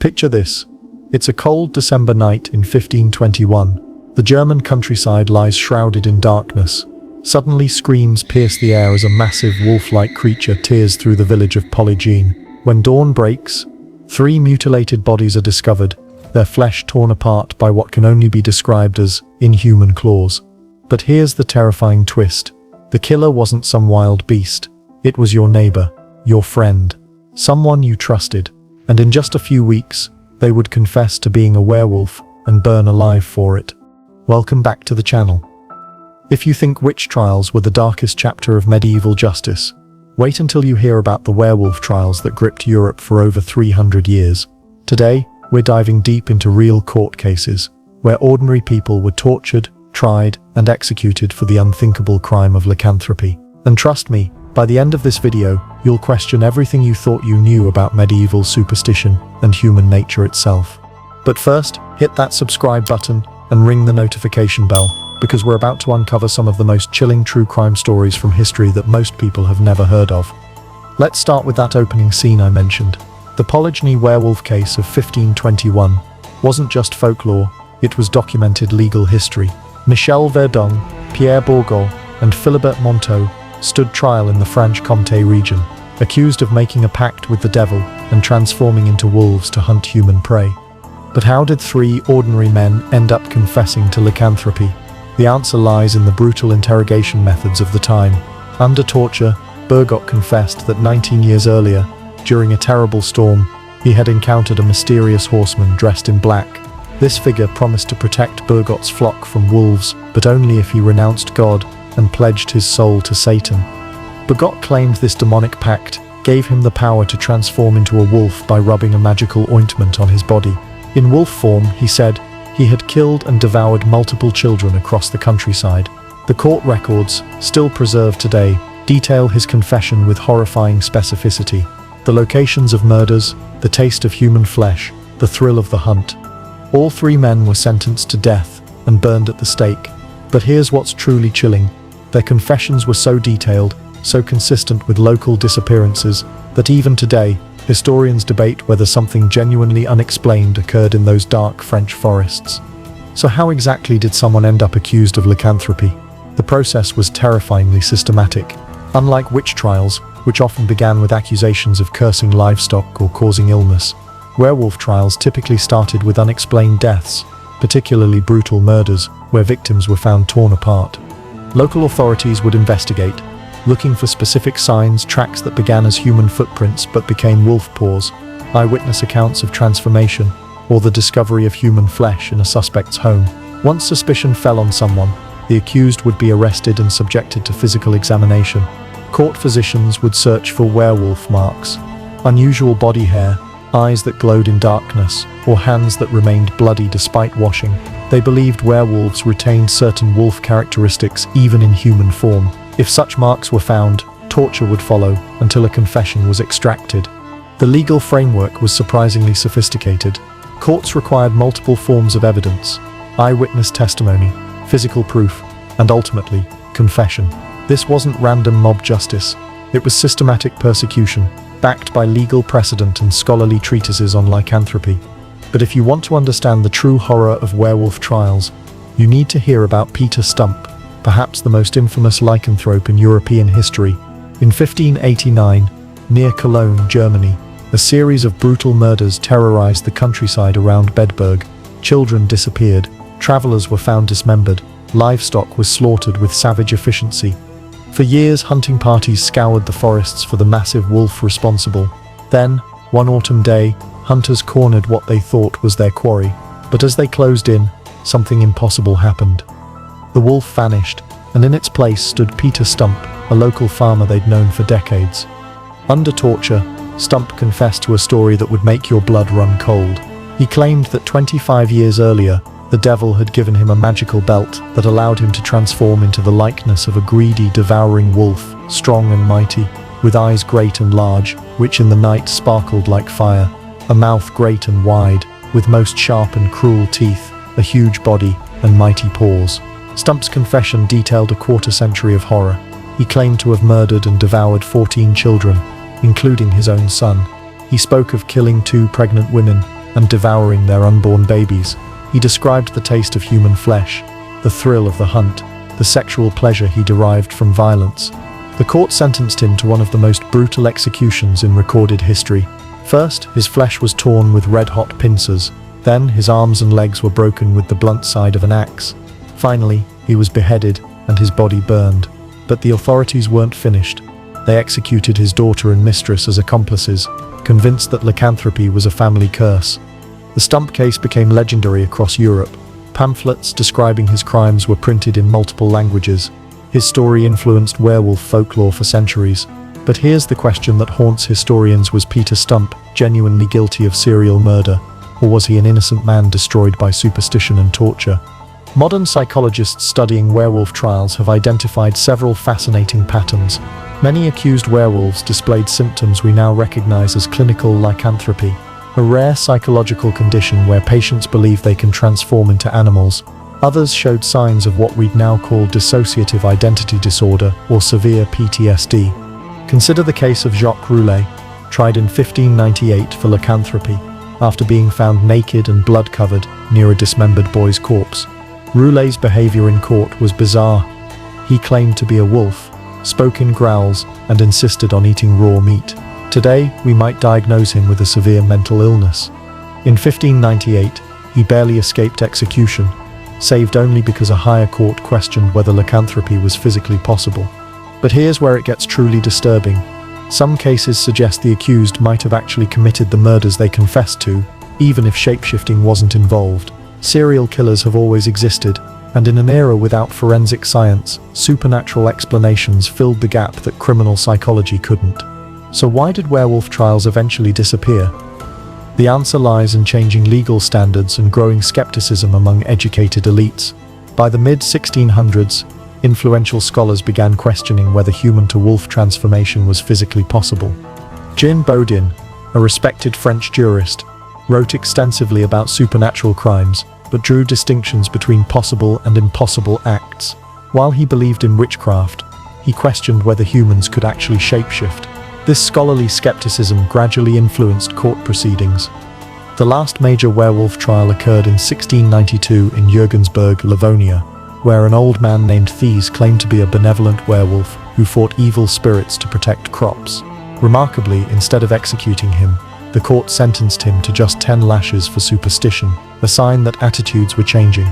Picture this. It's a cold December night in 1521. The German countryside lies shrouded in darkness. Suddenly screams pierce the air as a massive wolf-like creature tears through the village of Polygene. When dawn breaks, 3 mutilated bodies are discovered, their flesh torn apart by what can only be described as inhuman claws. But here's the terrifying twist. The killer wasn't some wild beast. It was your neighbor, your friend, someone you trusted. And in just a few weeks, they would confess to being a werewolf and burn alive for it. Welcome back to the channel. If you think witch trials were the darkest chapter of medieval justice, wait until you hear about the werewolf trials that gripped Europe for over 300 years. Today, we're diving deep into real court cases, where ordinary people were tortured, tried, and executed for the unthinkable crime of lycanthropy. And trust me, by the end of this video, you'll question everything you thought you knew about medieval superstition and human nature itself. But first, hit that subscribe button and ring the notification bell, because we're about to uncover some of the most chilling true crime stories from history that most people have never heard of. Let's start with that opening scene I mentioned. The Polygene werewolf case of 1521 wasn't just folklore, it was documented legal history. Michel Verdun, Pierre Bourgault, and Philibert Monteau stood trial in the Franche-Comté region, accused of making a pact with the devil and transforming into wolves to hunt human prey. But how did 3 ordinary men end up confessing to lycanthropy? The answer lies in the brutal interrogation methods of the time. Under torture, Bourgault confessed that 19 years earlier, during a terrible storm, he had encountered a mysterious horseman dressed in black. This figure promised to protect Bourgault's flock from wolves, but only if he renounced God and pledged his soul to Satan. Bourgault claimed this demonic pact gave him the power to transform into a wolf by rubbing a magical ointment on his body. In wolf form, he said, he had killed and devoured multiple children across the countryside. The court records, still preserved today, detail his confession with horrifying specificity. The locations of murders, the taste of human flesh, the thrill of the hunt. All 3 men were sentenced to death and burned at the stake. But here's what's truly chilling. Their confessions were so detailed, so consistent with local disappearances, that even today, historians debate whether something genuinely unexplained occurred in those dark French forests. So how exactly did someone end up accused of lycanthropy? The process was terrifyingly systematic. Unlike witch trials, which often began with accusations of cursing livestock or causing illness, werewolf trials typically started with unexplained deaths, particularly brutal murders, where victims were found torn apart. Local authorities would investigate, looking for specific signs, tracks that began as human footprints but became wolf paws, eyewitness accounts of transformation, or the discovery of human flesh in a suspect's home. Once suspicion fell on someone, the accused would be arrested and subjected to physical examination. Court physicians would search for werewolf marks, unusual body hair, eyes that glowed in darkness, or hands that remained bloody despite washing. They believed werewolves retained certain wolf characteristics even in human form. If such marks were found, torture would follow until a confession was extracted. The legal framework was surprisingly sophisticated. Courts required multiple forms of evidence: eyewitness testimony, physical proof, and ultimately, confession. This wasn't random mob justice. It was systematic persecution, backed by legal precedent and scholarly treatises on lycanthropy. But if you want to understand the true horror of werewolf trials, you need to hear about Peter Stump, perhaps the most infamous lycanthrope in European history. In 1589, near Cologne, Germany, a series of brutal murders terrorized the countryside around Bedburg. Children disappeared, travelers were found dismembered, livestock was slaughtered with savage efficiency. For years, hunting parties scoured the forests for the massive wolf responsible. Then, one autumn day, hunters cornered what they thought was their quarry. But as they closed in, something impossible happened. The wolf vanished, and in its place stood Peter Stump, a local farmer they'd known for decades. Under torture, Stump confessed to a story that would make your blood run cold. He claimed that 25 years earlier, the devil had given him a magical belt that allowed him to transform into the likeness of a greedy, devouring wolf, strong and mighty, with eyes great and large, which in the night sparkled like fire, a mouth great and wide, with most sharp and cruel teeth, a huge body, and mighty paws. Stump's confession detailed a quarter-century of horror. He claimed to have murdered and devoured 14 children, including his own son. He spoke of killing 2 pregnant women, and devouring their unborn babies. He described the taste of human flesh, the thrill of the hunt, the sexual pleasure he derived from violence. The court sentenced him to one of the most brutal executions in recorded history. First, his flesh was torn with red-hot pincers. Then, his arms and legs were broken with the blunt side of an axe. Finally, he was beheaded and his body burned. But the authorities weren't finished. They executed his daughter and mistress as accomplices, convinced that lycanthropy was a family curse. The Stump case became legendary across Europe. Pamphlets describing his crimes were printed in multiple languages. His story influenced werewolf folklore for centuries. But here's the question that haunts historians: was Peter Stump genuinely guilty of serial murder, or was he an innocent man destroyed by superstition and torture? Modern psychologists studying werewolf trials have identified several fascinating patterns. Many accused werewolves displayed symptoms we now recognize as clinical lycanthropy, a rare psychological condition where patients believe they can transform into animals. Others showed signs of what we'd now call dissociative identity disorder or severe PTSD. Consider the case of Jacques Roulet, tried in 1598 for lycanthropy, after being found naked and blood-covered near a dismembered boy's corpse. Roulet's behavior in court was bizarre. He claimed to be a wolf, spoke in growls, and insisted on eating raw meat. Today, we might diagnose him with a severe mental illness. In 1598, he barely escaped execution, saved only because a higher court questioned whether lycanthropy was physically possible. But here's where it gets truly disturbing. Some cases suggest the accused might have actually committed the murders they confessed to, even if shapeshifting wasn't involved. Serial killers have always existed, and in an era without forensic science, supernatural explanations filled the gap that criminal psychology couldn't. So why did werewolf trials eventually disappear? The answer lies in changing legal standards and growing skepticism among educated elites. By the mid-1600s, influential scholars began questioning whether human-to-wolf transformation was physically possible. Jean Bodin, a respected French jurist, wrote extensively about supernatural crimes, but drew distinctions between possible and impossible acts. While he believed in witchcraft, he questioned whether humans could actually shapeshift. This scholarly skepticism gradually influenced court proceedings. The last major werewolf trial occurred in 1692 in Jürgensburg, Livonia, where an old man named Thies claimed to be a benevolent werewolf who fought evil spirits to protect crops. Remarkably, instead of executing him, the court sentenced him to just 10 lashes for superstition, a sign that attitudes were changing.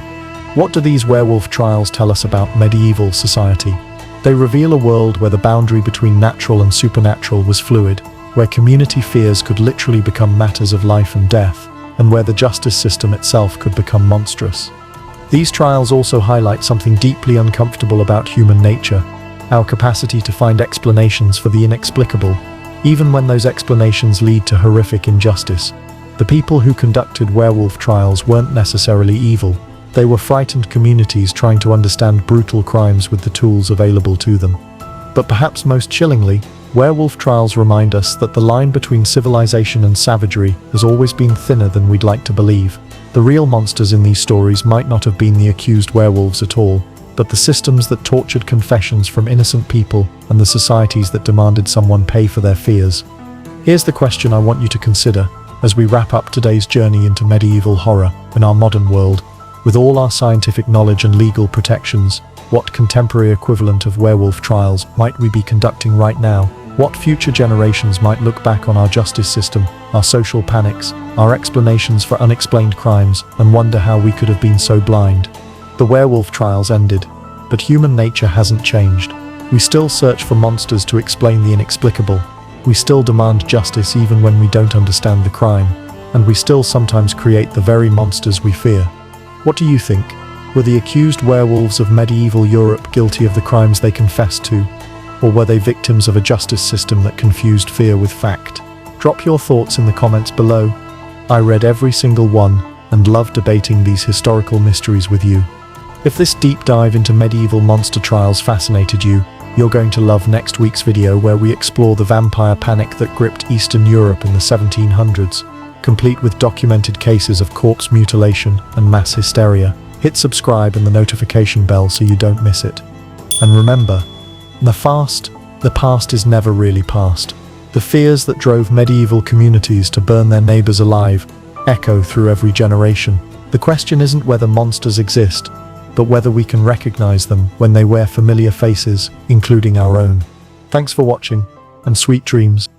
What do these werewolf trials tell us about medieval society? They reveal a world where the boundary between natural and supernatural was fluid, where community fears could literally become matters of life and death, and where the justice system itself could become monstrous. These trials also highlight something deeply uncomfortable about human nature, our capacity to find explanations for the inexplicable, even when those explanations lead to horrific injustice. The people who conducted werewolf trials weren't necessarily evil. They were frightened communities trying to understand brutal crimes with the tools available to them. But perhaps most chillingly, werewolf trials remind us that the line between civilization and savagery has always been thinner than we'd like to believe. The real monsters in these stories might not have been the accused werewolves at all, but the systems that tortured confessions from innocent people and the societies that demanded someone pay for their fears. Here's the question I want you to consider as we wrap up today's journey into medieval horror in our modern world. With all our scientific knowledge and legal protections, what contemporary equivalent of werewolf trials might we be conducting right now? What future generations might look back on our justice system, our social panics, our explanations for unexplained crimes, and wonder how we could have been so blind? The werewolf trials ended, but human nature hasn't changed. We still search for monsters to explain the inexplicable. We still demand justice even when we don't understand the crime. And we still sometimes create the very monsters we fear. What do you think? Were the accused werewolves of medieval Europe guilty of the crimes they confessed to? Or were they victims of a justice system that confused fear with fact? Drop your thoughts in the comments below. I read every single one and love debating these historical mysteries with you. If this deep dive into medieval monster trials fascinated you, you're going to love next week's video where we explore the vampire panic that gripped Eastern Europe in the 1700s. Complete with documented cases of corpse mutilation and mass hysteria. Hit subscribe and the notification bell so you don't miss it. And remember, the past is never really past. The fears that drove medieval communities to burn their neighbors alive echo through every generation. The question isn't whether monsters exist, but whether we can recognize them when they wear familiar faces, including our own. Thanks for watching, and sweet dreams.